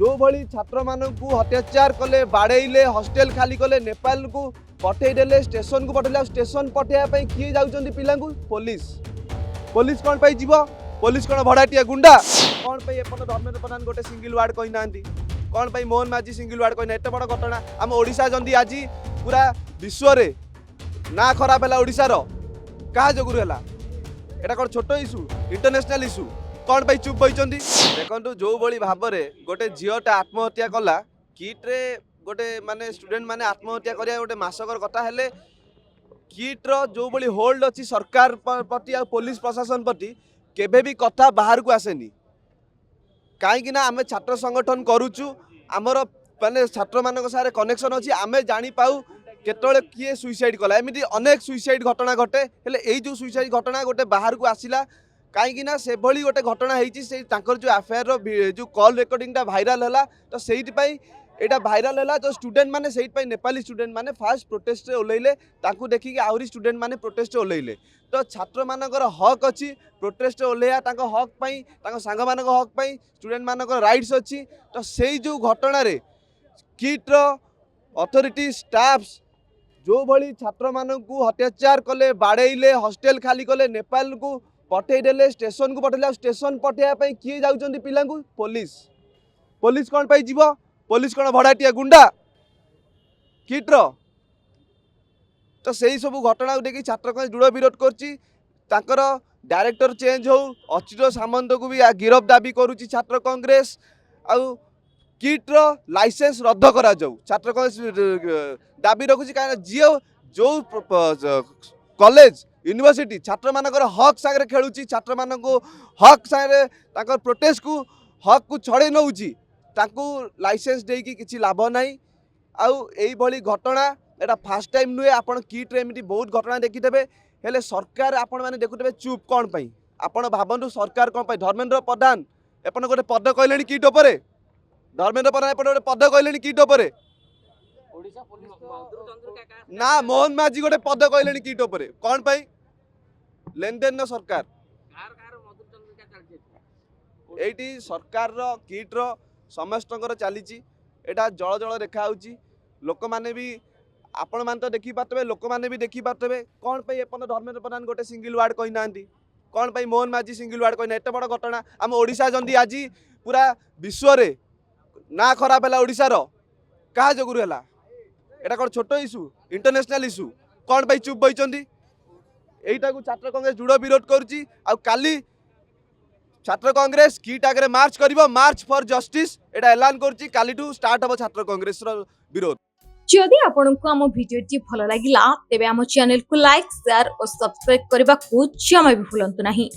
जो भली छात्र मानू अत्याचार कले बाड़े हॉस्टेल खाली कले नेपाल को पठेदेले स्टेशन को पठेले स्टेशन पठेया किए जाउछन्ती पिला पुलिस पुलिस कौन पाई जीव पुलिस कौन भड़ाटिया गुंडा कौन पाई एपट धर्मेंद्र प्रधान गोटे सिंगल वार्ड कही ना कौन पाई मोहन माझी सिंगल वार्ड कही एत बड़ घटना आम ओडिशा जंदी आज पूरा विश्व रे ना खराब है ओडिशार क्या जोगुर है एटा कौन छोट इश्यू इंटरनेशनल इश्यू कौन पाई चुप बइचंदी देखंतु जो भली भाव रे गोटे झीटा आत्महत्या कला किट्रे गोटे माने स्टूडेंट माने आत्महत्या करिया गोटे मासकर कथा हेले किट्र जो भली होल्ड अच्छी सरकार प्रति आ पुलिस प्रशासन प्रति केबे भी कथा बाहर को आसेनी कहीं आम छात्र संगठन करुचु आमर माने छात्र मान सारे कनेक्शन अच्छी आम जानी पाऊ केतले किए सुइसाइड कला एमती अनेक सुइसाइड घटना घटे हेले एई जो सुइसाइड घटना गोटे बाहर को आसिला कहीं से भली गोटे घटना होती जो एफआईआर जो कॉल रेकर्डिंगटा भाइराल है तो से यहाँ भाइराल है तो स्टूडेंट मैंने से नेपाली स्टूडेंट मैंने फास्ट प्रोटेस्ट ओल्ले देखिए आहरी स्टूडेंट मैंने प्रोटेस्ट ओल्ले तो छात्र मानकर हक अच्छी प्रोटेस्ट ओल्लैया हक पाई सांग मान हक पाई स्टूडेंट मानकर राइट्स अच्छी तो से जो घटना किट्र अथॉरिटी स्टाफ्स जो भली छात्र मानू अत्याचार कले बाड़े हॉस्टेल खाली कले नेपाल को पठेदेले स्टेशन को पठेले स्टेशन पठेया किए जाउछन्ती पिला पुलिस पुलिस कौन पाई जीव पुलिस कौन भड़ाटिया गुंडा किट्र तो सही सब घटना देखिए छात्र दृढ़ विरोध कर डायरेक्टर चेंज हो अच्युत सामंत को भी गिरफ दाबी करुच्ची छात्र कांग्रेस आउ किट्र लाइसेंस रद्द करा जाऊ छात्र कांग्रेस दाबी रखुची कहीं जी जो कॉलेज यूनिवर्सिटी छात्र मानकर हक सागर खेलुची छात्र मान हक सागर प्रोटेस्ट को हक को छड़े नौची ताकू लाइसेंस देकी किसी लाभ नहीं आउ यही भली घटना एटा फास्ट टाइम नुहे आपण किट्रे एमती बहुत घटना देखिथे हेले सरकार आपण मैंने देखुथे चुप कौन पाई आपण भावतु सरकार कौन पाई धर्मेंद्र प्रधान एपन गोटे पद कहले किट उपरे धर्मेंद्र प्रधान एपन गोटे पद कहले किट उपरे ना मोहन माझी गोटे पद कहले किट उपरे कौन पाई लेन देन सरकार एटी सरकार किट्र समस्तकर चली एटा जल जल देखा लोक मैंने भी आपण मान तो देखी पारे लोक मैंने भी देखी पारे कौन पाई एपन धर्मेंद्र प्रधान गोटे सिंगल वार्ड कही ना कौन पाई मोहन माझी सिंगल वार्ड कही ना एत बड़ घटना आम ओडिशा जंदी आज पूरा विश्व रे ना खराब है ओडिशार क्या जोगुर है एटा कौन छोट इश्यू इंटरनेशनल इश्यू कौन पाई चुप बइचंदी एटा को छात्र कांग्रेस दृढ़ विरोध करुच्ची आ काली छात्र कांग्रेस किट आगे मार्च करिबो मार्च फॉर जस्टिस एटा ऐलान करुच्ची कालीठू स्टार्ट हो छात्र कांग्रेस विरोध जदि आपंक आम भिडी भल लगा तेब आम चैनल को लाइक शेयर और सब्सक्राइब करने को जमा भी भूलु नहीं।